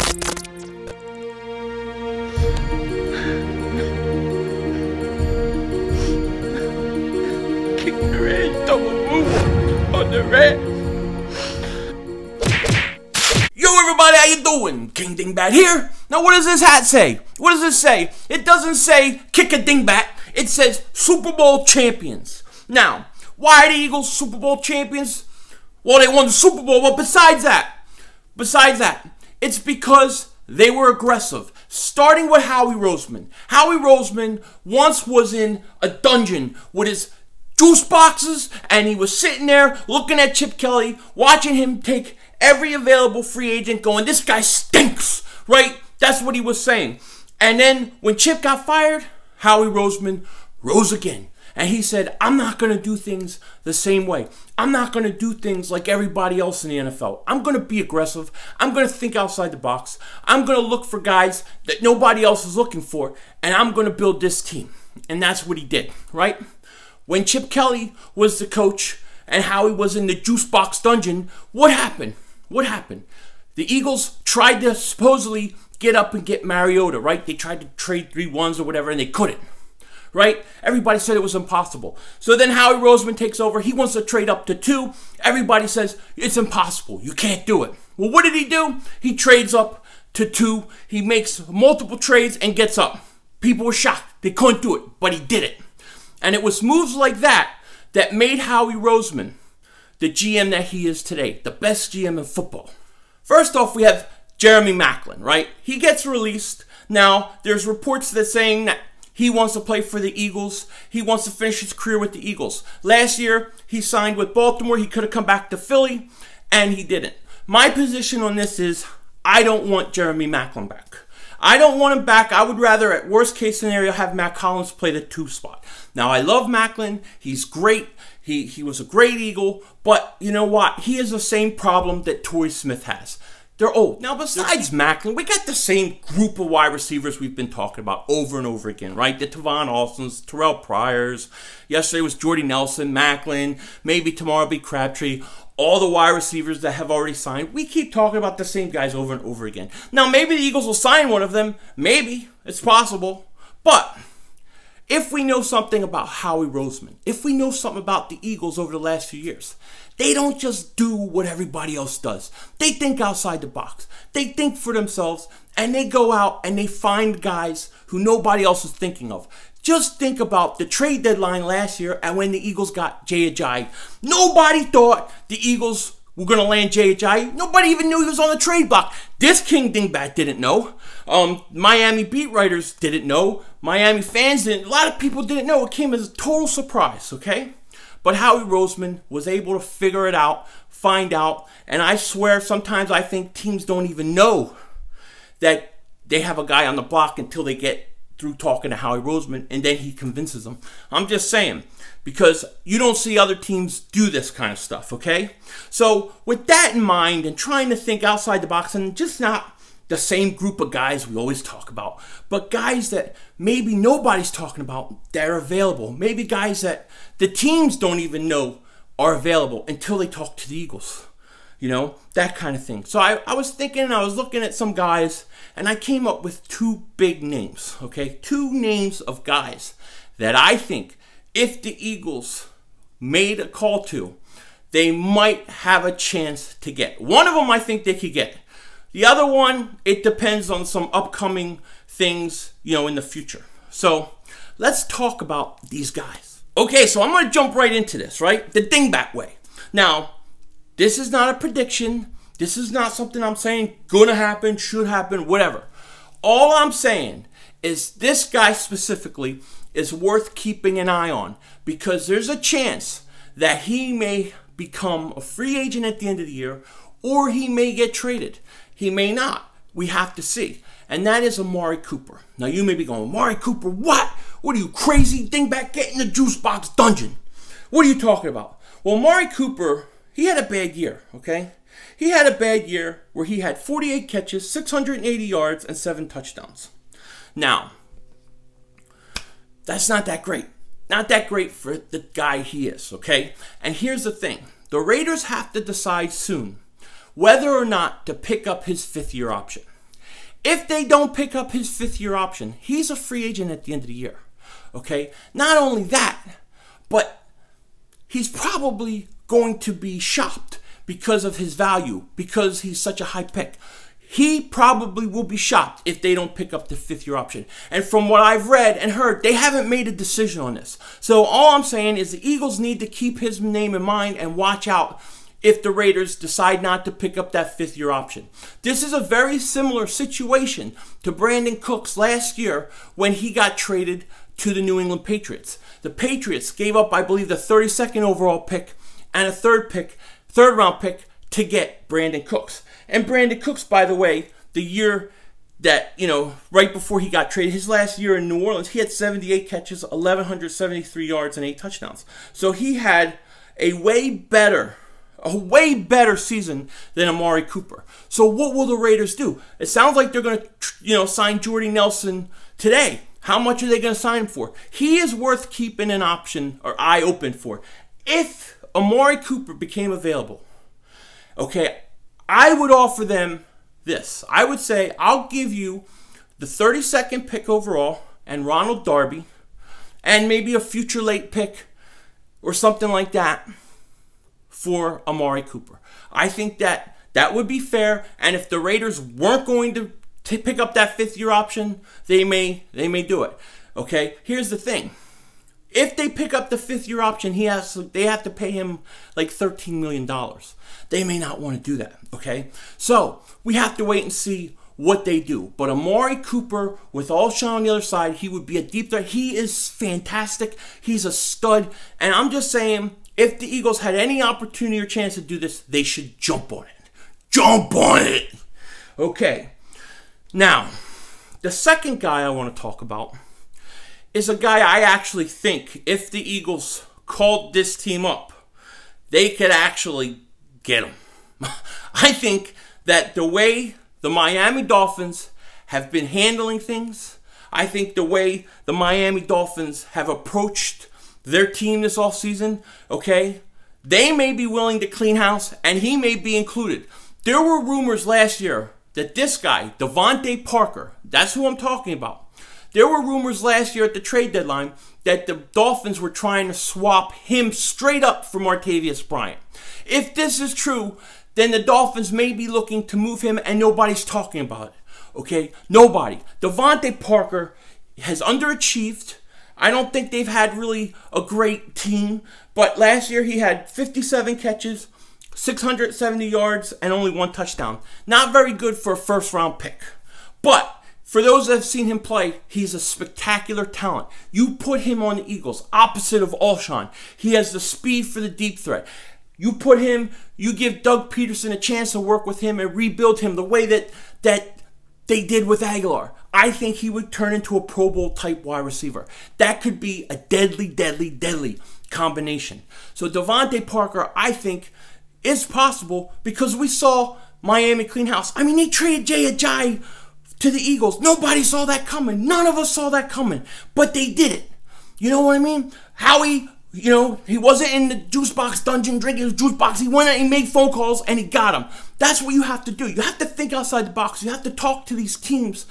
Kick the ass, double move on the red. Yo everybody, how you doing? King Dingbat here. Now what does this hat say? What does this say? It doesn't say kick a dingbat. It says Super Bowl champions. Now, why are the Eagles Super Bowl champions? Well, they won the Super Bowl, but besides that, it's because they were aggressive. Starting with Howie Roseman. Howie Roseman once was in a dungeon with his juice boxes, and he was sitting there looking at Chip Kelly, watching him take every available free agent, going, this guy stinks, right? That's what he was saying. And then when Chip got fired, Howie Roseman rose again. And he said, I'm not going to do things the same way. I'm not going to do things like everybody else in the NFL. I'm going to be aggressive. I'm going to think outside the box. I'm going to look for guys that nobody else is looking for. And I'm going to build this team. And that's what he did, right? When Chip Kelly was the coach and Howie was in the juice box dungeon, what happened? What happened? The Eagles tried to supposedly get up and get Mariota, right? They tried to trade 3-1s or whatever, and they couldn't. Right? Everybody said it was impossible. So then Howie Roseman takes over. He wants to trade up to 2. Everybody says, it's impossible. You can't do it. Well, what did he do? He trades up to 2. He makes multiple trades and gets up. People were shocked. They couldn't do it, but he did it. And it was moves like that that made Howie Roseman the GM that he is today, the best GM in football. First off, we have Jeremy Maclin, right? He gets released. Now, there's reports that saying that he wants to play for the Eagles. He wants to finish his career with the Eagles. Last year, he signed with Baltimore. He could have come back to Philly, and he didn't. My position on this is I don't want Jeremy Maclin back. I don't want him back. I would rather, at worst case scenario, have Matt Collins play the 2 spot. Now, I love Maclin. He's great. He was a great Eagle. But you know what? He has the same problem that Torrey Smith has. They're old. Now, besides Maclin, we got the same group of wide receivers we've been talking about over and over again, right? The Tavon Alstons, Terrell Pryors. Yesterday was Jordy Nelson, Maclin. Maybe tomorrow will be Crabtree. All the wide receivers that have already signed. We keep talking about the same guys over and over again. Now, maybe the Eagles will sign one of them. Maybe. It's possible. But if we know something about Howie Roseman, if we know something about the Eagles over the last few years, they don't just do what everybody else does. They think outside the box. They think for themselves, and they go out and they find guys who nobody else is thinking of. Just think about the trade deadline last year and when the Eagles got Jay Ajayi. Nobody thought the Eagles were going to land Jay Ajayi. Nobody even knew he was on the trade block. This King Dingbat didn't know. Miami beat writers didn't know. Miami fans didn't. A lot of people didn't know. It came as a total surprise, okay? But Howie Roseman was able to figure it out, find out, and I swear sometimes I think teams don't even know that they have a guy on the block until they get through talking to Howie Roseman, and then he convinces them. I'm just saying, because you don't see other teams do this kind of stuff, okay? So with that in mind and trying to think outside the box and just not the same group of guys we always talk about, but guys that maybe nobody's talking about that are available. Maybe guys that the teams don't even know are available until they talk to the Eagles. You know, that kind of thing. So I was thinking, I was looking at some guys, and I came up with 2 big names, okay? 2 names of guys that I think if the Eagles made a call to, they might have a chance to get. One of them I think they could get. The other one, it depends on some upcoming things, you know, in the future. So let's talk about these guys. Okay, so I'm going to jump right into this, right? The dingbat way. Now, this is not a prediction. This is not something I'm saying gonna happen, should happen, whatever. All I'm saying is this guy specifically is worth keeping an eye on because there's a chance that he may become a free agent at the end of the year or he may get traded. He may not. We have to see. And that is Amari Cooper. Now you may be going, Amari Cooper, what? What are you, crazy? Dingbat, get in the juice box dungeon. What are you talking about? Well, Amari Cooper, he had a bad year, okay? He had a bad year where he had 48 catches, 680 yards, and 7 touchdowns. Now, that's not that great. Not that great for the guy he is, okay? And here's the thing. The Raiders have to decide soon whether or not to pick up his 5th-year option. If they don't pick up his 5th-year option, he's a free agent at the end of the year. Okay? Not only that, but he's probably going to be shopped because of his value, because he's such a high pick. He probably will be shopped if they don't pick up the 5th-year option. And from what I've read and heard, they haven't made a decision on this. So all I'm saying is the Eagles need to keep his name in mind and watch out if the Raiders decide not to pick up that 5th-year option. This is a very similar situation to Brandon Cooks last year when he got traded to the New England Patriots. The Patriots gave up, I believe, the 32nd overall pick and a third round pick to get Brandon Cooks. And Brandon Cooks, by the way, the year that, right before he got traded, his last year in New Orleans, he had 78 catches, 1,173 yards, and 8 touchdowns. So he had a way better season than Amari Cooper. So what will the Raiders do? It sounds like they're going to, sign Jordy Nelson today. How much are they going to sign him for? He is worth keeping an option or eye open for. If Amari Cooper became available, okay, I would offer them this. I would say, I'll give you the 32nd pick overall and Ronald Darby and maybe a future late pick or something like that for Amari Cooper. I think that would be fair, and if the Raiders weren't going to pick up that 5th-year option, they may do it. Okay, here's the thing. If they pick up the 5th-year option, they have to pay him like $13 million. They may not want to do that, okay? So, we have to wait and see what they do. But Amari Cooper, with Alshon on the other side, he would be a deep threat. He is fantastic. He's a stud. And I'm just saying, if the Eagles had any opportunity or chance to do this, they should jump on it. Jump on it! Okay. Now, the second guy I want to talk about is a guy I actually think if the Eagles called this team up, they could actually get him. I think that the way the Miami Dolphins have been handling things, I think the way the Miami Dolphins have approached their team this offseason, okay, they may be willing to clean house, and he may be included. There were rumors last year that this guy, Devontae Parker, that's who I'm talking about. There were rumors last year at the trade deadline that the Dolphins were trying to swap him straight up for Martavius Bryant. If this is true, then the Dolphins may be looking to move him and nobody's talking about it. Okay? Nobody. Devontae Parker has underachieved. I don't think they've had really a great team, but last year he had 57 catches, 670 yards, and only 1 touchdown. Not very good for a first-round pick. But for those that have seen him play, he's a spectacular talent. You put him on the Eagles, opposite of Alshon. He has the speed for the deep threat. You put him, you give Doug Peterson a chance to work with him and rebuild him the way that they did with Aguilar. I think he would turn into a Pro Bowl type wide receiver. That could be a deadly, deadly, deadly combination. So Devontae Parker, I think, is possible because we saw Miami clean house. I mean, they traded Jay Ajayi to the Eagles. Nobody saw that coming. None of us saw that coming. But they did it. You know what I mean? Howie, he wasn't in the juice box dungeon drinking his juice box. He went out and he made phone calls and he got them. That's what you have to do. You have to think outside the box. You have to talk to these teams.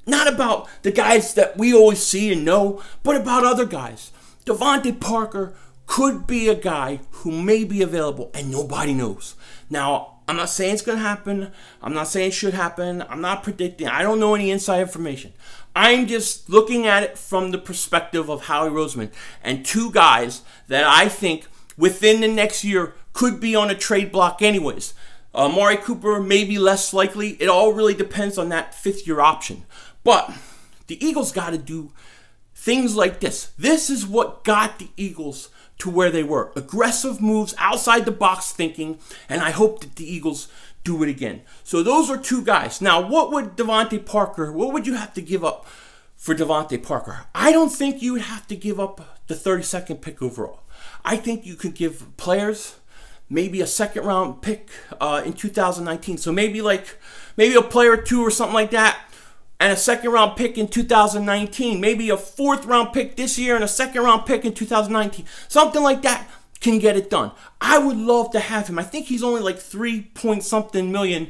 Not about the guys that we always see and know, but about other guys. Devontae Parker could be a guy who may be available and nobody knows. Now, I'm not saying it's going to happen. I'm not saying it should happen. I'm not predicting. I don't know any inside information. I'm just looking at it from the perspective of Howie Roseman and 2 guys that I think within the next year could be on a trade block anyways. Amari Cooper may be less likely. It all really depends on that 5th-year option. But the Eagles got to do things like this. This is what got the Eagles to where they were. Aggressive moves, outside the box thinking, and I hope that the Eagles do it again. So those are 2 guys. Now, what would you have to give up for Devontae Parker? I don't think you would have to give up the 32nd pick overall. I think you could give players maybe a 2nd-round pick in 2019. So maybe a player or 2 or something like that, and a 2nd-round pick in 2019. Maybe a 4th-round pick this year and a 2nd-round pick in 2019. Something like that can get it done. I would love to have him. I think he's only like 3 point something million,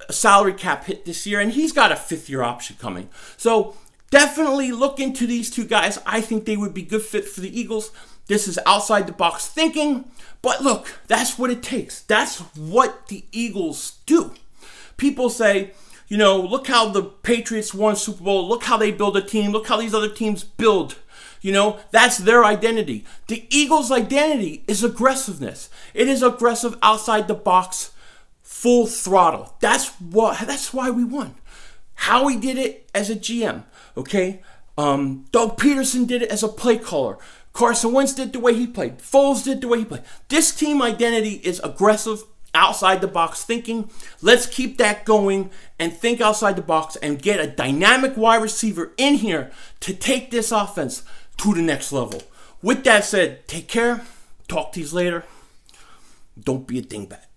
a salary cap hit this year, and he's got a 5th-year option coming. So definitely look into these two guys. I think they would be good fit for the Eagles. This is outside the box thinking, but look, that's what it takes. That's what the Eagles do. People say, you know, look how the Patriots won Super Bowl. Look how they build a team. Look how these other teams build. You know, that's their identity. The Eagles' identity is aggressiveness. It is aggressive outside the box, full throttle. That's why we won. Howie did it as a GM, okay? Doug Peterson did it as a play caller. Carson Wentz did the way he played. Foles did the way he played. This team identity is aggressive, outside the box thinking. Let's keep that going and think outside the box and get a dynamic wide receiver in here to take this offense to the next level. With that said, take care. Talk to you later. Don't be a dingbat.